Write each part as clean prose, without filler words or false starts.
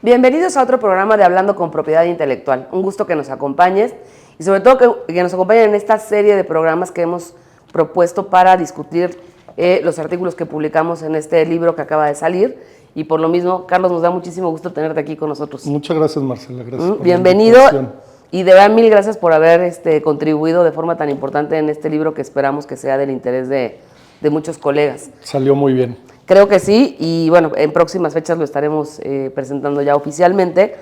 Bienvenidos a otro programa de Hablando con Propiedad Intelectual. Un gusto que nos acompañes y sobre todo que nos acompañen en esta serie de programas que hemos propuesto para discutir los artículos que publicamos en este libro que acaba de salir. Y por lo mismo, Carlos, nos da muchísimo gusto tenerte aquí con nosotros. Muchas gracias, Marcela. Gracias por bienvenido y de verdad mil gracias por haber contribuido de forma tan importante en este libro que esperamos que sea del interés de muchos colegas. Salió muy bien. Creo que sí, y bueno, en próximas fechas lo estaremos presentando ya oficialmente,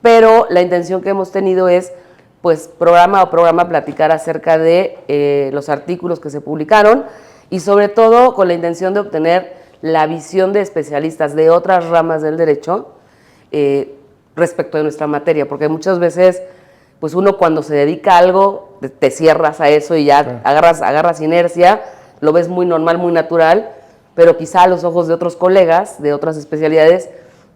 pero la intención que hemos tenido es, pues, programa a programa platicar acerca de los artículos que se publicaron y sobre todo con la intención de obtener la visión de especialistas de otras ramas del derecho respecto de nuestra materia, porque muchas veces, pues uno cuando se dedica a algo, te cierras a eso y ya agarras inercia, lo ves muy normal, muy natural, pero quizá a los ojos de otros colegas, de otras especialidades,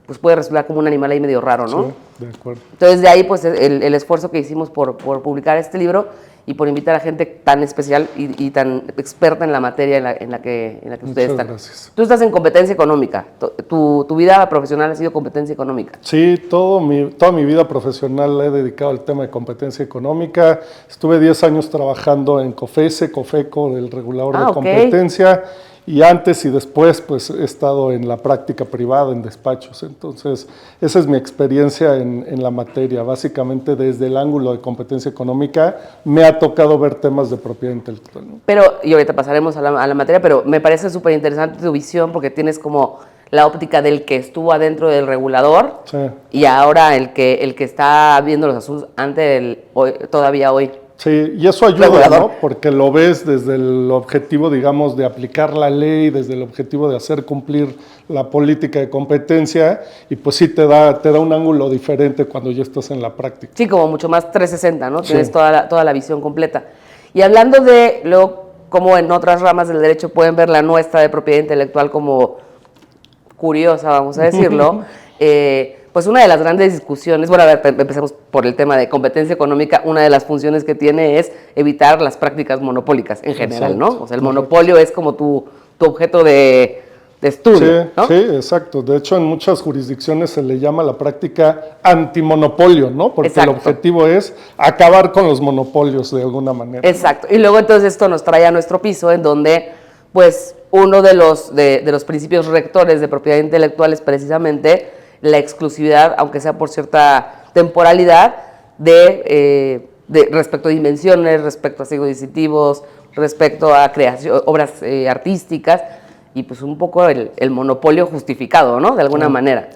pues puede resultar como un animal ahí medio raro, ¿no? Sí, de acuerdo. Entonces, de ahí, pues, el esfuerzo que hicimos por publicar este libro y por invitar a gente tan especial y tan experta en la materia en la que ustedes están. Gracias. Tú estás en competencia económica. Tu vida profesional ha sido competencia económica. Sí, toda mi vida profesional la he dedicado al tema de competencia económica. Estuve 10 años trabajando en COFECE, COFECO, el regulador de competencia. Y antes y después, pues, he estado en la práctica privada, en despachos. Entonces, esa es mi experiencia en la materia. Básicamente, desde el ángulo de competencia económica, me ha tocado ver temas de propiedad intelectual, ¿no? Pero, y ahorita pasaremos a la materia, pero me parece súper interesante tu visión porque tienes como la óptica del que estuvo adentro del regulador, sí, y ahora el que está viendo los asuntos todavía hoy. Sí, y eso ayuda, ¿no? Porque lo ves desde el objetivo, digamos, de aplicar la ley, desde el objetivo de hacer cumplir la política de competencia, y pues sí te da un ángulo diferente cuando ya estás en la práctica. Sí, como mucho más 360, ¿no? Sí. Tienes toda la visión completa. Y hablando de cómo en otras ramas del derecho pueden ver la nuestra de propiedad intelectual como curiosa, vamos a decirlo, pues una de las grandes discusiones, bueno, a ver, empecemos por el tema de competencia económica. Una de las funciones que tiene es evitar las prácticas monopólicas en general, ¿no? O sea, el monopolio es como tu objeto de estudio, sí, ¿no? Sí, exacto. De hecho, en muchas jurisdicciones se le llama la práctica antimonopolio, ¿no? Porque el objetivo es acabar con los monopolios de alguna manera. Exacto. Y luego entonces esto nos trae a nuestro piso, en donde, pues, uno de los principios rectores de propiedad intelectual es precisamente la exclusividad, aunque sea por cierta temporalidad, respecto a dimensiones, respecto a signos distintivos, respecto a creación, obras artísticas, y pues un poco el monopolio justificado, ¿no? De alguna manera.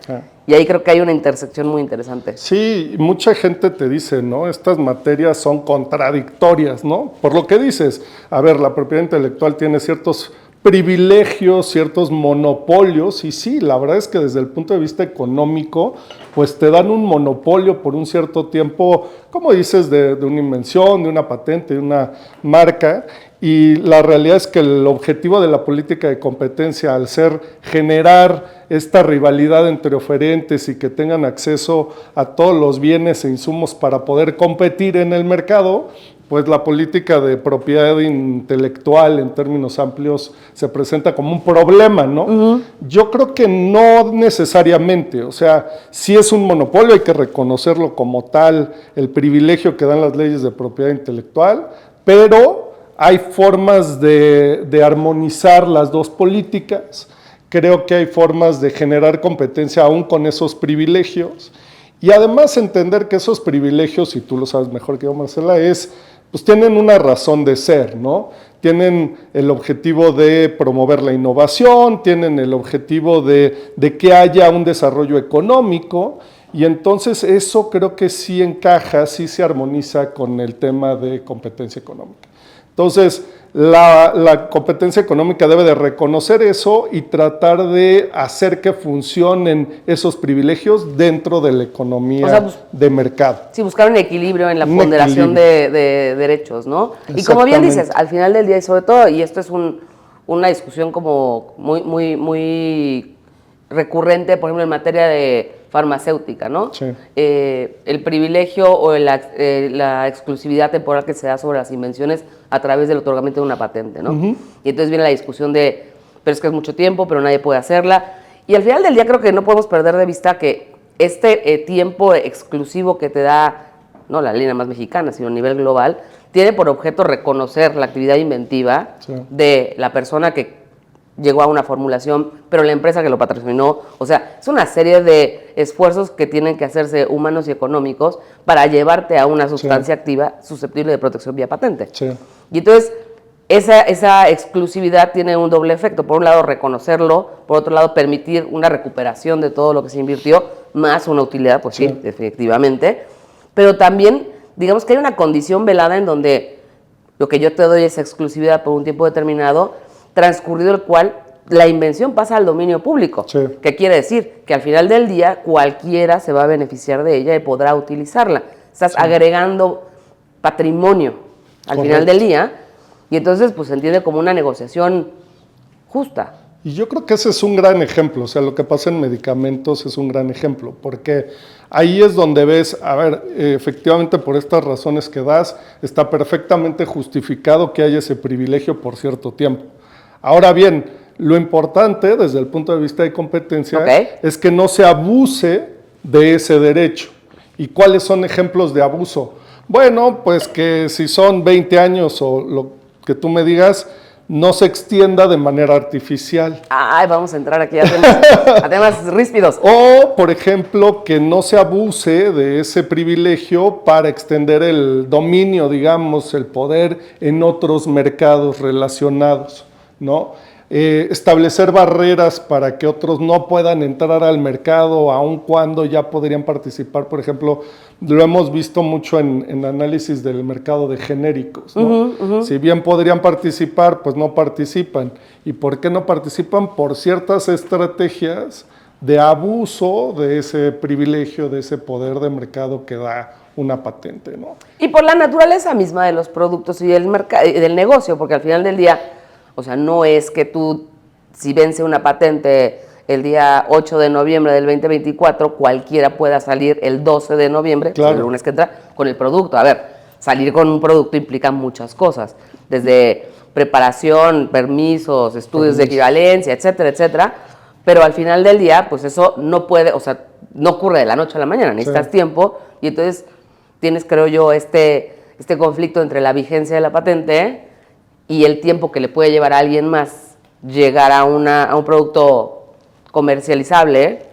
Y ahí creo que hay una intersección muy interesante. Sí, mucha gente te dice, ¿no? Estas materias son contradictorias, ¿no? Por lo que dices, a ver, la propiedad intelectual tiene ciertos privilegios, ciertos monopolios, y sí, la verdad es que desde el punto de vista económico, pues te dan un monopolio por un cierto tiempo, como dices, de una invención, de una patente, de una marca, y la realidad es que el objetivo de la política de competencia, al ser generar esta rivalidad entre oferentes y que tengan acceso a todos los bienes e insumos para poder competir en el mercado, pues la política de propiedad intelectual en términos amplios se presenta como un problema, ¿no? Uh-huh. Yo creo que no necesariamente, o sea, sí es un monopolio, hay que reconocerlo como tal, el privilegio que dan las leyes de propiedad intelectual, pero hay formas de armonizar las dos políticas. Creo que hay formas de generar competencia aún con esos privilegios, y además entender que esos privilegios, y tú lo sabes mejor que yo, Marcela, pues tienen una razón de ser, ¿no? Tienen el objetivo de promover la innovación, tienen el objetivo de que haya un desarrollo económico, y entonces eso creo que sí encaja, sí se armoniza con el tema de competencia económica. Entonces, la competencia económica debe de reconocer eso y tratar de hacer que funcionen esos privilegios dentro de la economía de mercado. Sí, buscar un equilibrio en la ponderación de derechos, ¿no? Y como bien dices, al final del día, y sobre todo, y esto es una discusión como muy recurrente, por ejemplo, en materia de farmacéutica, ¿no? Sí. El privilegio o la exclusividad temporal que se da sobre las invenciones a través del otorgamiento de una patente, ¿no? Y entonces viene la discusión de, pero es que es mucho tiempo, pero nadie puede hacerla. Y al final del día creo que no podemos perder de vista que este tiempo exclusivo que te da, no la ley nada más mexicana, sino a nivel global, tiene por objeto reconocer la actividad inventiva de la persona que llegó a una formulación, pero la empresa que lo patrocinó. O sea, es una serie de esfuerzos que tienen que hacerse humanos y económicos para llevarte a una sustancia activa susceptible de protección vía patente. Sí. Y entonces, esa exclusividad tiene un doble efecto. Por un lado, reconocerlo, por otro lado, permitir una recuperación de todo lo que se invirtió, más una utilidad, pues sí, definitivamente. Pero también, digamos que hay una condición velada en donde lo que yo te doy es exclusividad por un tiempo determinado, transcurrido el cual la invención pasa al dominio público. Sí. ¿Qué quiere decir? Que al final del día cualquiera se va a beneficiar de ella y podrá utilizarla. Estás agregando patrimonio al final del día y entonces pues se entiende como una negociación justa. Y yo creo que ese es un gran ejemplo, o sea, lo que pasa en medicamentos es un gran ejemplo, porque ahí es donde ves, a ver, efectivamente por estas razones que das, está perfectamente justificado que haya ese privilegio por cierto tiempo. Ahora bien, lo importante desde el punto de vista de competencia es que no se abuse de ese derecho. ¿Y cuáles son ejemplos de abuso? Bueno, pues que si son 20 años o lo que tú me digas, no se extienda de manera artificial. Ay, vamos a entrar aquí a temas ríspidos. O, por ejemplo, que no se abuse de ese privilegio para extender el dominio, digamos, el poder en otros mercados relacionados, ¿no? Establecer barreras para que otros no puedan entrar al mercado, aun cuando ya podrían participar. Por ejemplo, lo hemos visto mucho en análisis del mercado de genéricos, ¿no? Si bien podrían participar, pues no participan. ¿Y por qué no participan? Por ciertas estrategias de abuso de ese privilegio, de ese poder de mercado que da una patente, ¿no? Y por la naturaleza misma de los productos y del negocio, porque al final del día, o sea, no es que tú, si vence una patente el día 8 de noviembre del 2024, cualquiera pueda salir el 12 de noviembre, el lunes que entra, con el producto. A ver, salir con un producto implica muchas cosas, desde preparación, permisos, estudios de equivalencia, etcétera, etcétera, pero al final del día, pues eso no puede, o sea, no ocurre de la noche a la mañana, necesitas tiempo, y entonces tienes, creo yo, este conflicto entre la vigencia de la patente y el tiempo que le puede llevar a alguien más llegar a un producto comercializable,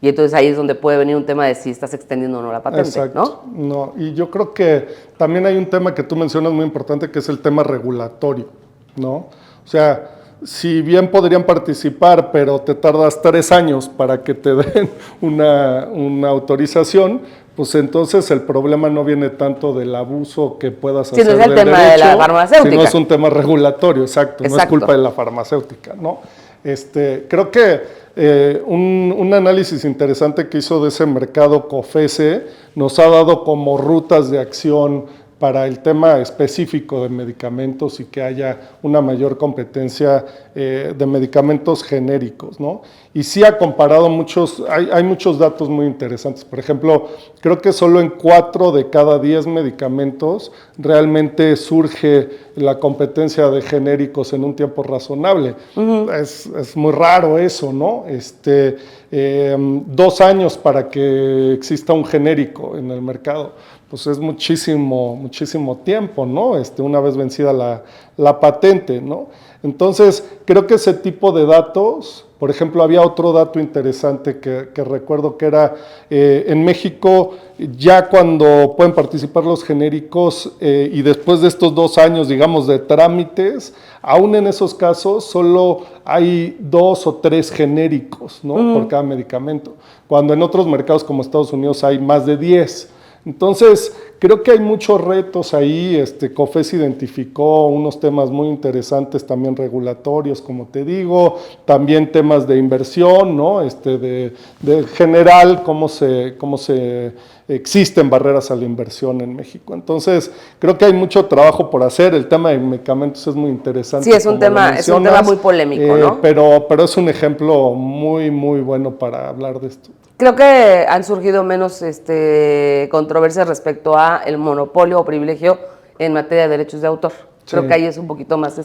y entonces ahí es donde puede venir un tema de si estás extendiendo o no la patente. Exacto. ¿No? Y yo creo que también hay un tema que tú mencionas muy importante, que es el tema regulatorio, ¿no? O sea, si bien podrían participar, pero te tardas 3 años para que te den una autorización, pues entonces el problema no viene tanto del abuso que puedas hacer del derecho, no es el tema de la farmacéutica, sino es un tema regulatorio, exacto. No es culpa de la farmacéutica, ¿no? Creo que un análisis interesante que hizo de ese mercado COFESE nos ha dado como rutas de acción para el tema específico de medicamentos y que haya una mayor competencia de medicamentos genéricos, ¿no? Y sí ha comparado hay muchos datos muy interesantes. Por ejemplo, creo que solo en 4 de cada 10 medicamentos realmente surge la competencia de genéricos en un tiempo razonable. Es muy raro eso, ¿no? 2 años para que exista un genérico en el mercado, pues es muchísimo tiempo, ¿no? Una vez vencida la patente, ¿no? Entonces, creo que ese tipo de datos, por ejemplo, había otro dato interesante que recuerdo que era, en México, ya cuando pueden participar los genéricos y después de estos 2 años, digamos, de trámites, aún en esos casos solo hay 2 o 3 genéricos, ¿no? Por cada medicamento, cuando en otros mercados como Estados Unidos hay más de 10. Entonces, creo que hay muchos retos ahí. COFES identificó unos temas muy interesantes también regulatorios, como te digo, también temas de inversión, ¿no? De general, cómo se existen barreras a la inversión en México. Entonces, creo que hay mucho trabajo por hacer. El tema de medicamentos es muy interesante. Sí, es un tema muy polémico, ¿no? Pero es un ejemplo muy, muy bueno para hablar de esto. Creo que han surgido menos controversias respecto a el monopolio o privilegio en materia de derechos de autor. Creo que ahí es un poquito más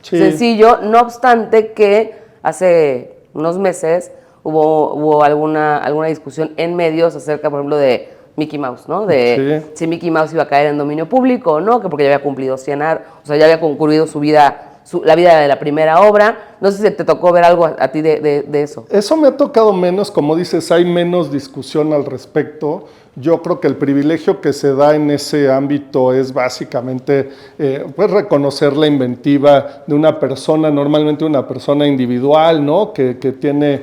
sencillo, no obstante que hace unos meses hubo alguna discusión en medios acerca, por ejemplo, de Mickey Mouse, ¿no? De si Mickey Mouse iba a caer en dominio público o no, que porque ya había cumplido 100 años, o sea, ya había concluido su vida, la vida de la primera obra. No sé si te tocó ver algo a ti de eso. Eso me ha tocado menos, como dices, hay menos discusión al respecto. Yo creo que el privilegio que se da en ese ámbito es básicamente pues reconocer la inventiva de una persona, normalmente una persona individual, ¿no? Que tiene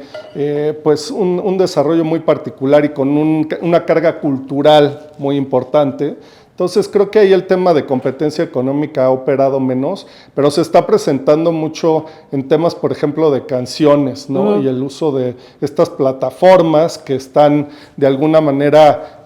pues un desarrollo muy particular y con una carga cultural muy importante. Entonces creo que ahí el tema de competencia económica ha operado menos, pero se está presentando mucho en temas, por ejemplo, de canciones, ¿no? Y el uso de estas plataformas que están de alguna manera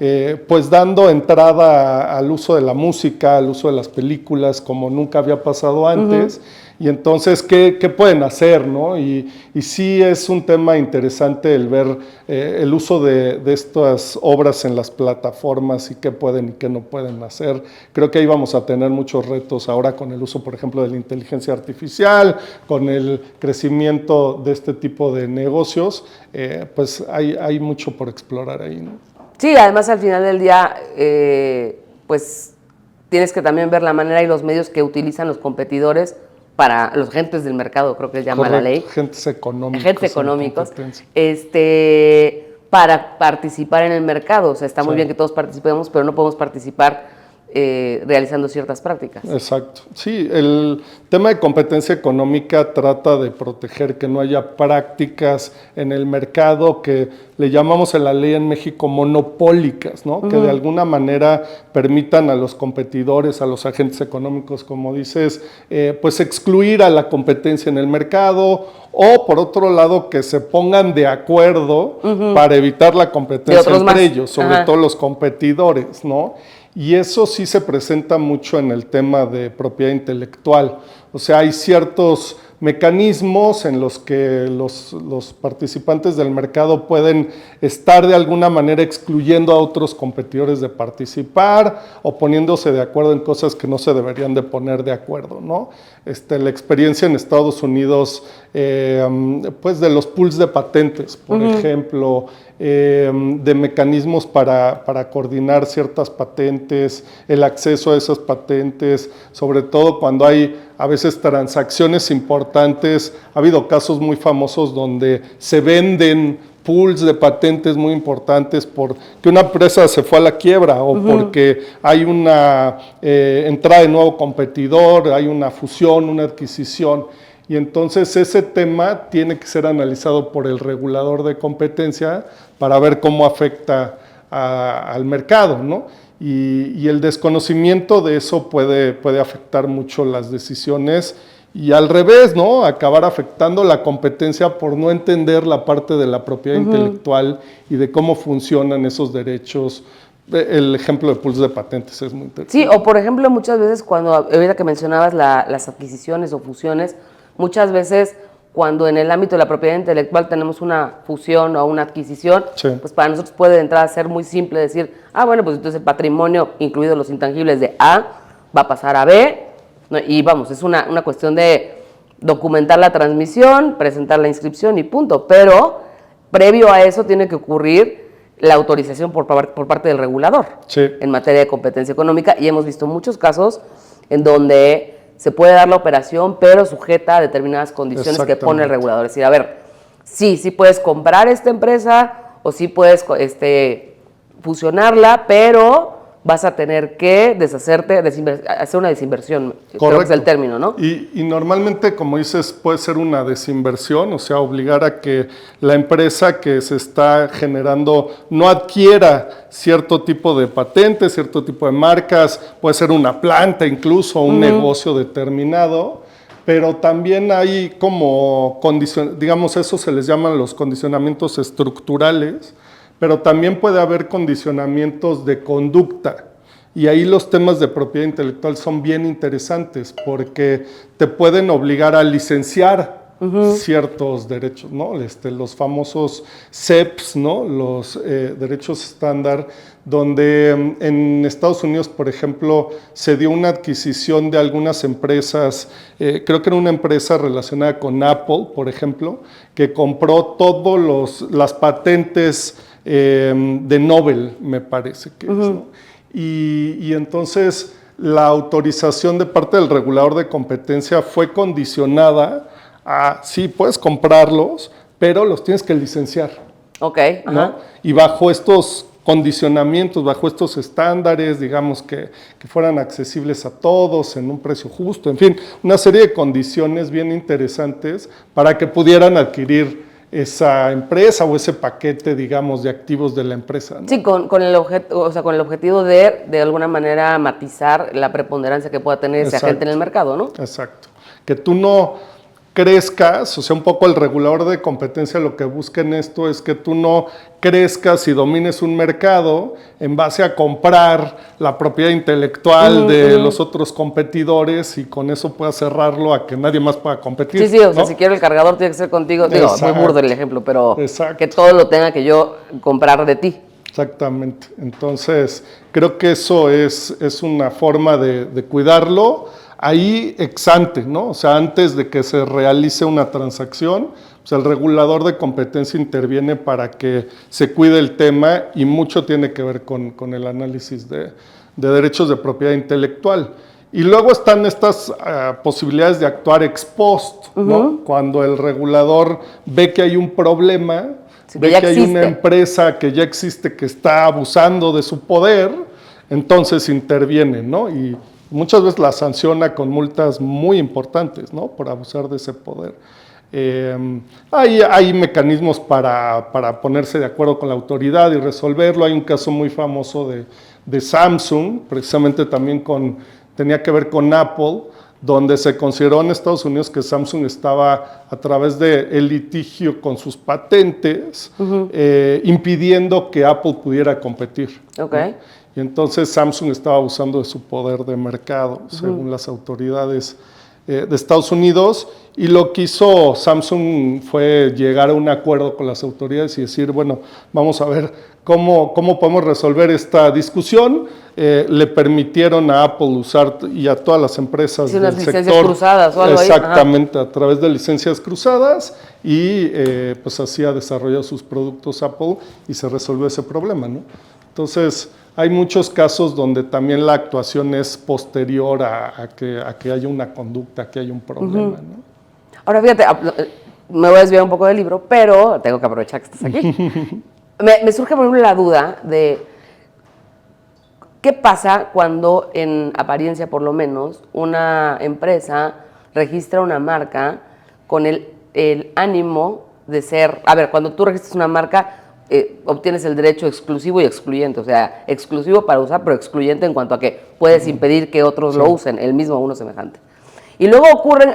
pues dando entrada al uso de la música, al uso de las películas como nunca había pasado antes. Y entonces, ¿qué pueden hacer, no? Y sí es un tema interesante el ver el uso de estas obras en las plataformas y qué pueden y qué no pueden hacer. Creo que ahí vamos a tener muchos retos ahora con el uso, por ejemplo, de la inteligencia artificial, con el crecimiento de este tipo de negocios, pues hay mucho por explorar ahí, ¿no? Sí, además al final del día, pues tienes que también ver la manera y los medios que utilizan los competidores para los agentes del mercado, creo que se llama la ley. Agentes económicos. Agentes económicos, para participar en el mercado. O sea, está muy bien que todos participemos, pero no podemos participar realizando ciertas prácticas. Exacto. Sí, el tema de competencia económica trata de proteger que no haya prácticas en el mercado que le llamamos en la ley en México monopólicas, ¿no? Que de alguna manera permitan a los competidores, a los agentes económicos, como dices, pues excluir a la competencia en el mercado, o por otro lado que se pongan de acuerdo para evitar la competencia entre ellos, sobre todo los competidores, ¿no? Y eso sí se presenta mucho en el tema de propiedad intelectual. O sea, hay ciertos mecanismos en los que los participantes del mercado pueden estar de alguna manera excluyendo a otros competidores de participar o poniéndose de acuerdo en cosas que no se deberían de poner de acuerdo, ¿no? La experiencia en Estados Unidos, pues de los pools de patentes, por ejemplo, de mecanismos para coordinar ciertas patentes, el acceso a esas patentes, sobre todo cuando hay a veces transacciones importantes. Ha habido casos muy famosos donde se venden pools de patentes muy importantes porque una empresa se fue a la quiebra o porque hay una entrada de nuevo competidor, hay una fusión, una adquisición. Y entonces ese tema tiene que ser analizado por el regulador de competencia para ver cómo afecta al mercado, ¿no? Y el desconocimiento de eso puede afectar mucho las decisiones y al revés, ¿no? Acabar afectando la competencia por no entender la parte de la propiedad intelectual y de cómo funcionan esos derechos. El ejemplo de pools de patentes es muy interesante. Sí, o por ejemplo muchas veces cuando, ahorita que mencionabas las adquisiciones o fusiones, muchas veces cuando en el ámbito de la propiedad intelectual tenemos una fusión o una adquisición, pues para nosotros puede de entrada ser muy simple decir, bueno, pues entonces el patrimonio, incluidos los intangibles de A, va a pasar a B, ¿no? Y vamos, es una cuestión de documentar la transmisión, presentar la inscripción y punto, pero previo a eso tiene que ocurrir la autorización por parte del regulador en materia de competencia económica, y hemos visto muchos casos en donde se puede dar la operación, pero sujeta a determinadas condiciones que pone el regulador. Es decir, a ver, sí puedes comprar esta empresa o sí puedes fusionarla, pero vas a tener que deshacerte, hacer una desinversión, creo que es el término, ¿no? Y normalmente, como dices, puede ser una desinversión, o sea, obligar a que la empresa que se está generando no adquiera cierto tipo de patentes, cierto tipo de marcas, puede ser una planta incluso, un negocio determinado, pero también hay como, digamos, eso se les llaman los condicionamientos estructurales, pero también puede haber condicionamientos de conducta. Y ahí los temas de propiedad intelectual son bien interesantes porque te pueden obligar a licenciar ciertos derechos, ¿no? Los famosos CEPs, ¿no? Los derechos estándar, donde en Estados Unidos, por ejemplo, se dio una adquisición de algunas empresas, creo que era una empresa relacionada con Apple, por ejemplo, que compró todas las patentes de Nobel, me parece que es, ¿no? Y entonces la autorización de parte del regulador de competencia fue condicionada a, sí, puedes comprarlos, pero los tienes que licenciar. Ok, ¿no? Y bajo estos condicionamientos, bajo estos estándares, digamos que fueran accesibles a todos en un precio justo, en fin, una serie de condiciones bien interesantes para que pudieran adquirir esa empresa o ese paquete, digamos, de activos de la empresa, ¿no? Sí, con el objetivo de alguna manera matizar la preponderancia que pueda tener ese agente en el mercado, ¿no? Exacto. Que tú no crezcas, o sea, un poco el regulador de competencia lo que busca en esto es que tú no crezcas y domines un mercado en base a comprar la propiedad intelectual de los otros competidores y con eso puedas cerrarlo a que nadie más pueda competir. Sí, o sea, si quiero el cargador tiene que ser contigo, digo, muy burdo el ejemplo, pero que todo lo tenga que yo comprar de ti. Exactamente. Entonces, creo que eso es una forma de cuidarlo. Ahí ex ante, ¿no? O sea, antes de que se realice una transacción, pues el regulador de competencia interviene para que se cuide el tema y mucho tiene que ver con el análisis de derechos de propiedad intelectual. Y luego están estas posibilidades de actuar ex post, ¿no? Cuando el regulador ve que hay un problema, ve que hay una empresa que ya existe que está abusando de su poder, entonces interviene, ¿no? Y muchas veces la sanciona con multas muy importantes, ¿no? Por abusar de ese poder. Hay mecanismos para ponerse de acuerdo con la autoridad y resolverlo. Hay un caso muy famoso de Samsung, precisamente también tenía que ver con Apple, donde se consideró en Estados Unidos que Samsung estaba a través del litigio con sus patentes, impidiendo que Apple pudiera competir. Okay. ¿No? Y entonces Samsung estaba abusando de su poder de mercado, según las autoridades de Estados Unidos, y lo que hizo Samsung fue llegar a un acuerdo con las autoridades y decir, bueno, vamos a ver cómo podemos resolver esta discusión. Le permitieron a Apple usar y a todas las empresas del sector. Licencias cruzadas o algo ahí. Exactamente, a través de licencias cruzadas y pues así ha desarrollado sus productos Apple y se resolvió ese problema, ¿no? Entonces, hay muchos casos donde también la actuación es posterior a que haya una conducta, a que haya un problema, ¿no? Ahora, fíjate, me voy a desviar un poco del libro, pero tengo que aprovechar que estás aquí. me surge, por ejemplo, la duda de qué pasa cuando, en apariencia por lo menos, una empresa registra una marca con el ánimo de ser... A ver, cuando tú registras una marca... obtienes el derecho exclusivo y excluyente, o sea, exclusivo para usar, pero excluyente en cuanto a que puedes impedir que otros lo usen, el mismo o uno semejante. Y luego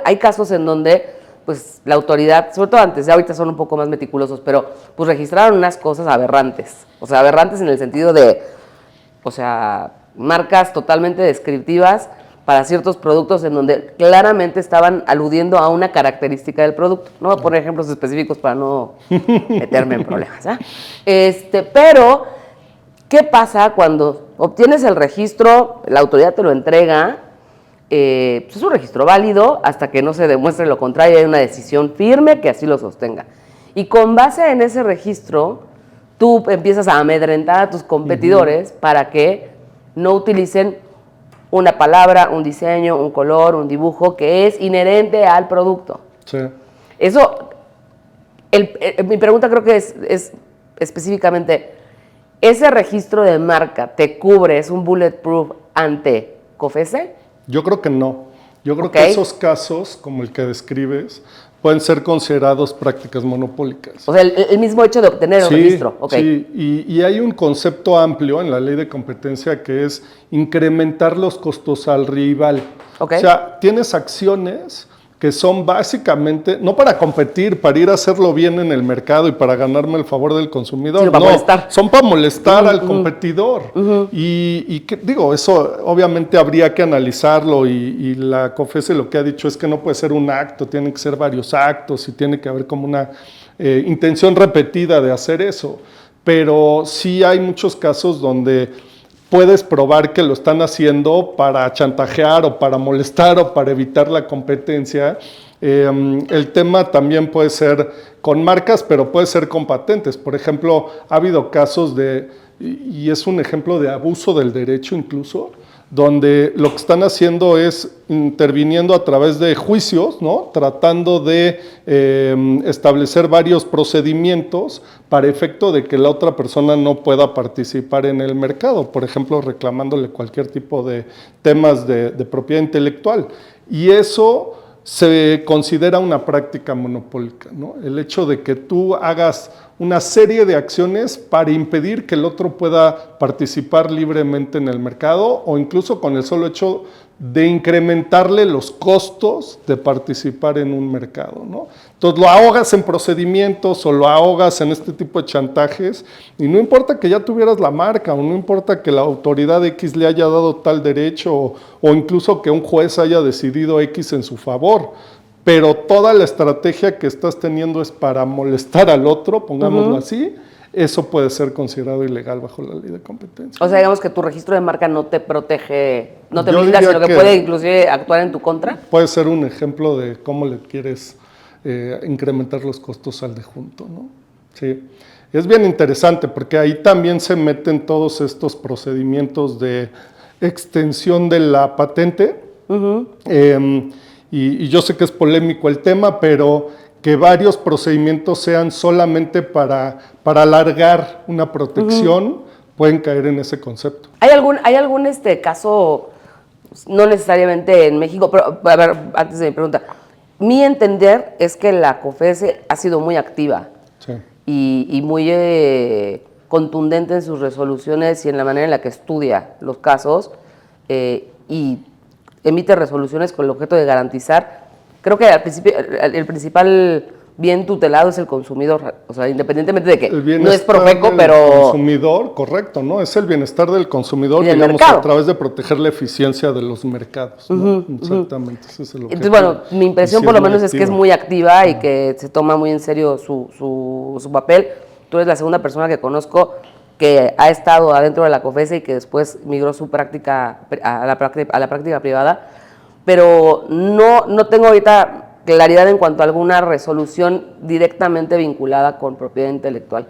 hay casos en donde, pues, la autoridad, sobre todo antes, ahorita son un poco más meticulosos, pero, pues, registraron unas cosas aberrantes, o sea, aberrantes en el sentido de, o sea, marcas totalmente descriptivas para ciertos productos en donde claramente estaban aludiendo a una característica del producto. No voy a poner ejemplos específicos para no meterme en problemas, ¿eh? Pero, ¿qué pasa cuando obtienes el registro, la autoridad te lo entrega, pues es un registro válido hasta que no se demuestre lo contrario, hay una decisión firme que así lo sostenga? Y con base en ese registro, tú empiezas a amedrentar a tus competidores para que no utilicen una palabra, un diseño, un color, un dibujo que es inherente al producto. Sí. Eso, mi pregunta creo que es específicamente, ¿ese registro de marca te cubre, es un bulletproof ante COFESE? Yo creo que no. Yo creo Okay. que esos casos, como el que describes, pueden ser considerados prácticas monopólicas. O sea, el mismo hecho de obtener el registro. Okay. Sí, y hay un concepto amplio en la ley de competencia que es incrementar los costos al rival. Okay. O sea, tienes acciones que son básicamente, no para competir, para ir a hacerlo bien en el mercado y para ganarme el favor del consumidor, sino para molestar. Son para molestar al competidor. Y que, digo, eso obviamente habría que analizarlo y la COFESE lo que ha dicho es que no puede ser un acto, tienen que ser varios actos y tiene que haber como una intención repetida de hacer eso. Pero sí hay muchos casos donde puedes probar que lo están haciendo para chantajear o para molestar o para evitar la competencia. El tema también puede ser con marcas, pero puede ser con patentes. Por ejemplo, ha habido casos y es un ejemplo de abuso del derecho incluso, donde lo que están haciendo es interviniendo a través de juicios, ¿no? Tratando de establecer varios procedimientos para efecto de que la otra persona no pueda participar en el mercado, por ejemplo, reclamándole cualquier tipo de temas de propiedad intelectual. Y eso se considera una práctica monopólica, ¿no? El hecho de que tú hagas una serie de acciones para impedir que el otro pueda participar libremente en el mercado o incluso con el solo hecho de incrementarle los costos de participar en un mercado, ¿no? Entonces lo ahogas en procedimientos o lo ahogas en este tipo de chantajes y no importa que ya tuvieras la marca o no importa que la autoridad X le haya dado tal derecho o incluso que un juez haya decidido X en su favor, pero toda la estrategia que estás teniendo es para molestar al otro, pongámoslo así, eso puede ser considerado ilegal bajo la ley de competencia. O sea, digamos que tu registro de marca no te protege, no te blinda, sino que puede inclusive actuar en tu contra. Puede ser un ejemplo de cómo le quieres incrementar los costos al de junto, ¿no? Sí. Es bien interesante porque ahí también se meten todos estos procedimientos de extensión de la patente. Y yo sé que es polémico el tema, pero que varios procedimientos sean solamente para alargar una protección, pueden caer en ese concepto. ¿Hay algún caso, no necesariamente en México, pero a ver, antes de mi pregunta, mi entender es que la COFESE ha sido muy activa y muy contundente en sus resoluciones y en la manera en la que estudia los casos y emite resoluciones con el objeto de garantizar. Creo que al principio el principal bien tutelado es el consumidor, o sea, independientemente de que no es Profeco, pero... El consumidor, correcto, ¿no? Es el bienestar del consumidor, digamos, a través de proteger la eficiencia de los mercados, ¿no? Exactamente, ese es el objetivo. Entonces, bueno, mi impresión por lo menos es que es muy activa y que se toma muy en serio su papel. Tú eres la segunda persona que conozco que ha estado adentro de la COFESE y que después migró su práctica a la práctica privada, pero no tengo ahorita claridad en cuanto a alguna resolución directamente vinculada con propiedad intelectual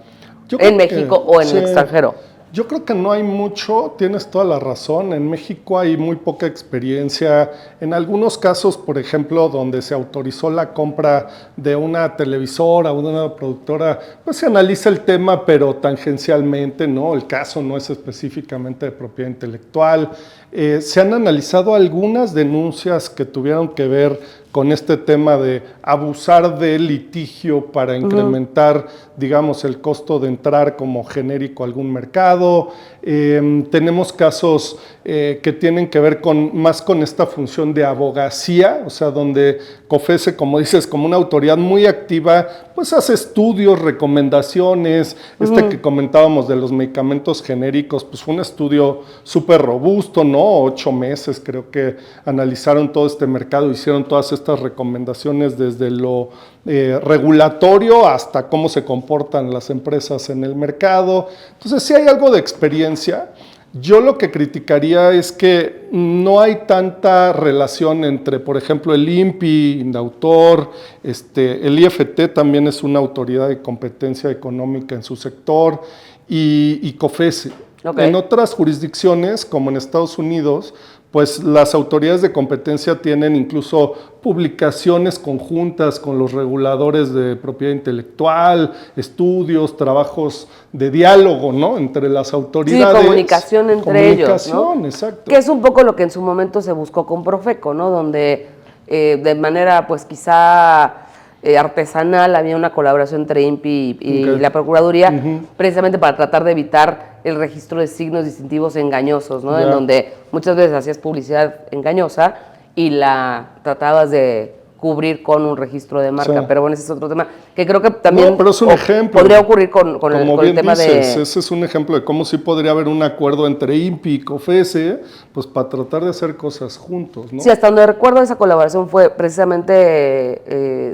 en México o en el extranjero. Yo creo que no hay mucho, tienes toda la razón. En México hay muy poca experiencia. En algunos casos, por ejemplo, donde se autorizó la compra de una televisora o de una productora, pues se analiza el tema, pero tangencialmente, ¿no? El caso no es específicamente de propiedad intelectual. Se han analizado algunas denuncias que tuvieron que ver con este tema de abusar del litigio para incrementar, digamos, el costo de entrar como genérico a algún mercado. Tenemos casos que tienen que ver más con esta función de abogacía, o sea, donde COFESE, como dices, como una autoridad muy activa, pues hace estudios, recomendaciones. Que comentábamos de los medicamentos genéricos, pues fue un estudio súper robusto, ¿no? 8 meses creo que analizaron todo este mercado, hicieron todas estas recomendaciones desde lo regulatorio hasta cómo se comportan las empresas en el mercado. Entonces, sí hay algo de experiencia. Yo lo que criticaría es que no hay tanta relación entre, por ejemplo, el INPI, Indautor, el IFT también es una autoridad de competencia económica en su sector, y COFESE. En otras jurisdicciones, como en Estados Unidos, pues las autoridades de competencia tienen incluso publicaciones conjuntas con los reguladores de propiedad intelectual, estudios, trabajos de diálogo, ¿no? Entre las autoridades. Sí, comunicación entre ellos, ¿no? Exacto. Que es un poco lo que en su momento se buscó con Profeco, ¿no? Donde de manera, pues quizá artesanal había una colaboración entre INPI y la Procuraduría, precisamente para tratar de evitar el registro de signos distintivos engañosos, ¿no? En donde muchas veces hacías publicidad engañosa y la tratabas de cubrir con un registro de marca, pero bueno, ese es otro tema que creo que también pero es un ejemplo. Podría ocurrir con el tema dices, de... ese es un ejemplo de cómo sí podría haber un acuerdo entre INPI y COFESE, pues para tratar de hacer cosas juntos, ¿no? Sí, hasta donde recuerdo esa colaboración fue precisamente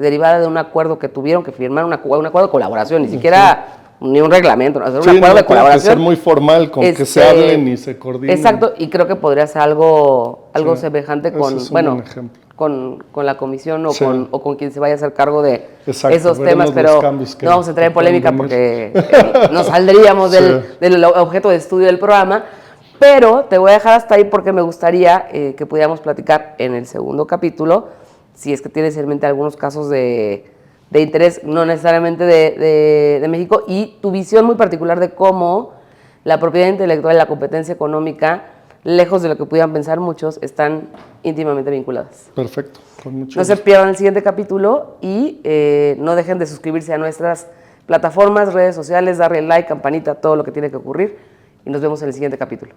derivada de un acuerdo que tuvieron que firmar, un acuerdo de colaboración, ni siquiera ni un reglamento, hacer un acuerdo de colaboración. Tiene que ser muy formal, con que se hablen y se coordinen. Exacto, y creo que podría ser algo semejante con, con la comisión o con quien se vaya a hacer cargo de esos temas, pero no vamos a entrar en polémica porque nos saldríamos del objeto de estudio del programa. Pero te voy a dejar hasta ahí porque me gustaría que pudiéramos platicar en el segundo capítulo, si es que tienes en mente algunos casos de interés, no necesariamente de México, y tu visión muy particular de cómo la propiedad intelectual y la competencia económica, lejos de lo que pudieran pensar muchos, están íntimamente vinculadas. Perfecto, con mucho gusto. No se pierdan el siguiente capítulo y no dejen de suscribirse a nuestras plataformas, redes sociales, darle like, campanita, todo lo que tiene que ocurrir, y nos vemos en el siguiente capítulo.